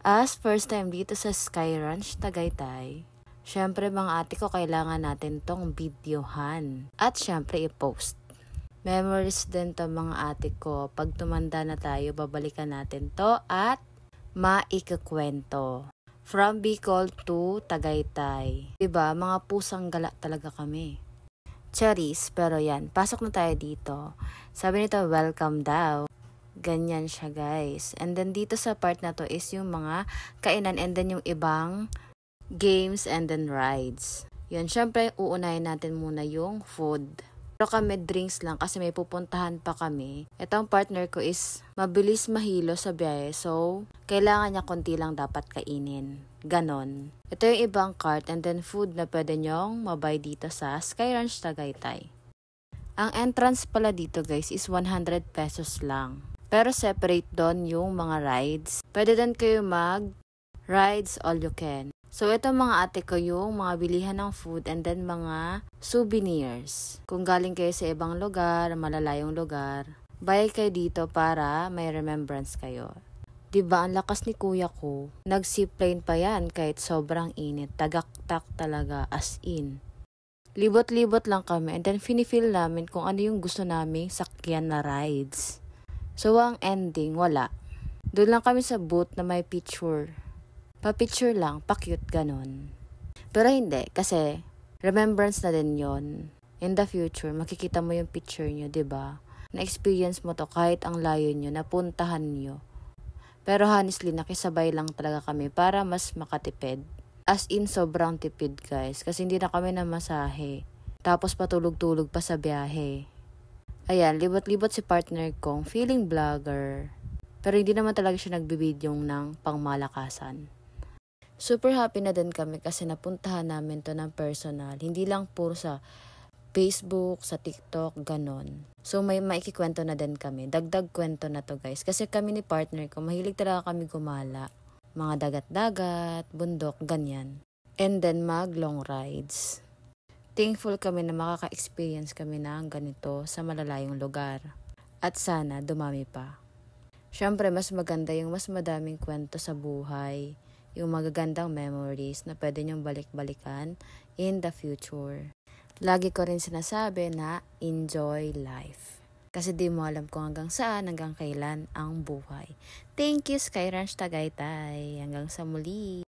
As first time dito sa Sky Ranch, Tagaytay, syempre mga ate ko, kailangan natin tong videohan. At syempre i-post. Memories din to mga ate ko. Pag tumanda na tayo, babalikan natin to at maikukwento. From Bicol to Tagaytay. Diba, mga pusang gala talaga kami. Charis, pero yan, pasok na tayo dito. Sabi nito, welcome daw. Ganyan siya guys. And then dito sa part na to is yung mga kainan and then yung ibang games and then rides. Yun, syempre uunahin natin muna yung food. Pero kami drinks lang kasi may pupuntahan pa kami. Itong partner ko is mabilis mahilo sa biyahe. So, kailangan niya konti lang dapat kainin. Ganon. Ito yung ibang cart and then food na pwede nyong mabay dito sa Sky Ranch Tagaytay. Ang entrance pala dito guys is 100 pesos lang. Pero separate doon yung mga rides. Pwede doon kayo rides all you can. So ito mga ate ko yung mga bilihan ng food and then mga souvenirs. Kung galing kayo sa ibang lugar, malalayong lugar, buy kayo dito para may remembrance kayo. Diba ang lakas ni kuya ko? Nag-zipline pa yan kahit sobrang init. Tagaktak talaga as in. Libot-libot lang kami and then finifeel namin kung ano yung gusto naming sakyan na rides. So, ang ending, wala. Doon lang kami sa booth na may picture. Pa-picture lang, pa-cute, ganon. Pero hindi, kasi remembrance na din yon. In the future, makikita mo yung picture nyo, diba? Na-experience mo to kahit ang layo nyo, napuntahan nyo. Pero honestly, nakisabay lang talaga kami para mas makatipid. As in, sobrang tipid guys, kasi hindi na kami namasahe. Tapos patulog-tulog pa sa biyahe. Ayan, libot-libot si partner kong feeling vlogger. Pero hindi naman talaga siya nagbibidyong ng pangmalakasan. Super happy na din kami kasi napuntahan namin to ng personal. Hindi lang puro sa Facebook, sa TikTok, ganon. So may maikikwento na din kami. Dagdag kwento na to guys. Kasi kami ni partner ko, mahilig talaga kami gumala. Mga dagat-dagat, bundok, ganyan. And then mag long rides. Thankful kami na makaka-experience kami ng ganito sa malalayong lugar. At sana dumami pa. Syempre, mas maganda yung mas madaming kwento sa buhay. Yung magagandang memories na pwede nyong balik-balikan in the future. Lagi ko rin sinasabi na enjoy life. Kasi di mo alam kung hanggang saan, hanggang kailan ang buhay. Thank you, Sky Ranch Tagaytay. Hanggang sa muli.